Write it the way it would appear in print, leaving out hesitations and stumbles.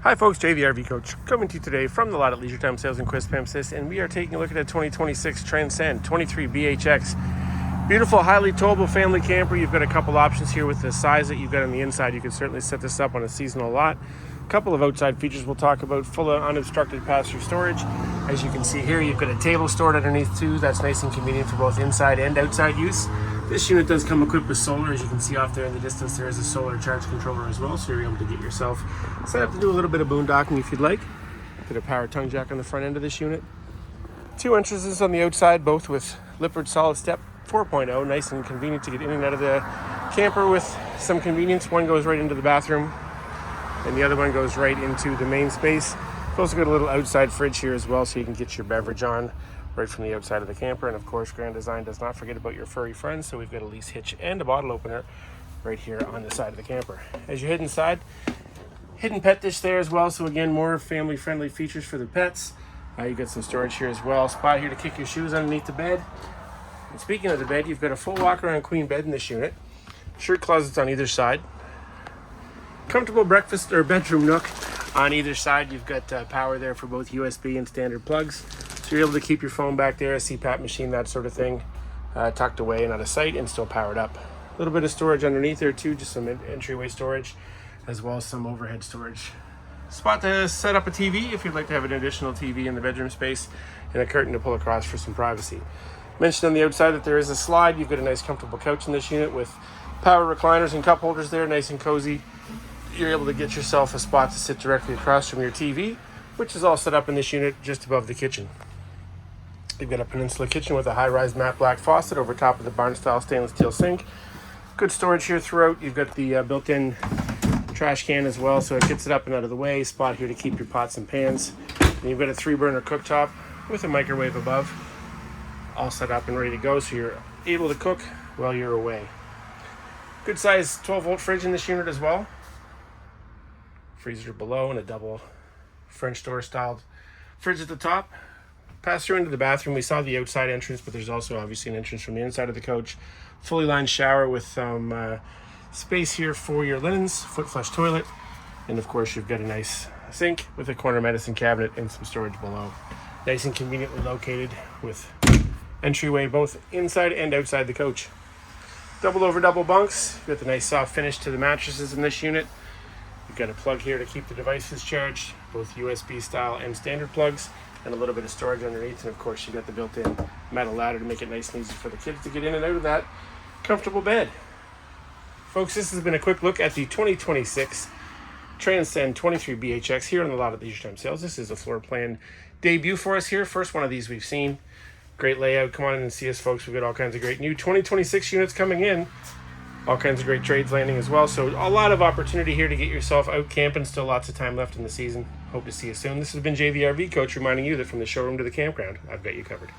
Hi folks, JVRV Coach coming to you today from the lot at Leisure Time Sales in Quispamsis, and we are taking a look at a 2026 Transcend 23BHX. Beautiful, highly towable family camper. You've got a couple options here with the size that you've got on the inside. You can certainly set this up on a seasonal lot. A couple of outside features we'll talk about, full of unobstructed pass-through storage. As you can see here, you've got a table stored underneath too. That's nice and convenient for both inside and outside use. This unit does come equipped with solar. As you can see off there in the distance, there is a solar charge controller as well, so you're able to get yourself set up to do a little bit of boondocking if you'd like. Get a power tongue jack on the front end of this unit. Two entrances on the outside, both with Lippert solid step 4.0. Nice and convenient to get in and out of the camper with some convenience. One goes right into the bathroom, and the other one goes right into the main space. You've also got a little outside fridge here as well, so you can get your beverage on right from the outside of the camper. And of course, Grand Design does not forget about your furry friends, so we've got a lease hitch and a bottle opener right here on the side of the camper. As you head inside, hidden pet dish there as well, so again, more family friendly features for the pets. You've got some storage here as well, spot here to kick your shoes underneath the bed. And speaking of the bed, you've got a full walk around queen bed in this unit, shirt closets on either side, comfortable breakfast or bedroom nook on either side. You've got power there for both USB and standard plugs, so you're able to keep your phone back there, a CPAP machine, that sort of thing, tucked away and out of sight and still powered up. A little bit of storage underneath there too, just some entryway storage as well as some overhead storage. Spot to set up a TV if you'd like to have an additional TV in the bedroom space, and a curtain to pull across for some privacy. Mentioned on the outside that there is a slide. You've got a nice comfortable couch in this unit with power recliners and cup holders there, nice and cozy. You're able to get yourself a spot to sit directly across from your TV, which is all set up in this unit just above the kitchen. You've got a peninsula kitchen with a high-rise matte black faucet over top of the barn-style stainless steel sink. Good storage here throughout. You've got the built-in trash can as well, so it gets it up and out of the way. Spot here to keep your pots and pans. And you've got a 3-burner cooktop with a microwave above, all set up and ready to go, so you're able to cook while you're away. Good size 12-volt fridge in this unit as well. Freezer below and a double French door styled fridge at the top. Pass through into the bathroom. We saw the outside entrance, but there's also obviously an entrance from the inside of the coach. Fully lined shower with some space here for your linens, foot flush toilet, and of course you've got a nice sink with a corner medicine cabinet and some storage below. Nice and conveniently located with entryway both inside and outside the coach. Double over double bunks. You've got the nice soft finish to the mattresses in this unit. You've got a plug here to keep the devices charged, both USB style and standard plugs, and a little bit of storage underneath. And of course you've got the built-in metal ladder to make it nice and easy for the kids to get in and out of that comfortable bed. Folks, this has been a quick look at the 2026 Transcend 23BHX here on the lot at Leisure Time Sales. This is a floor plan debut for us here. First one of these we've seen. Great layout. Come on in and see us, folks. We've got all kinds of great new 2026 units coming in. All kinds of great trades landing as well. So a lot of opportunity here to get yourself out camping. Still lots of time left in the season. Hope to see you soon. This has been JVRV Coach reminding you that from the showroom to the campground, I've got you covered.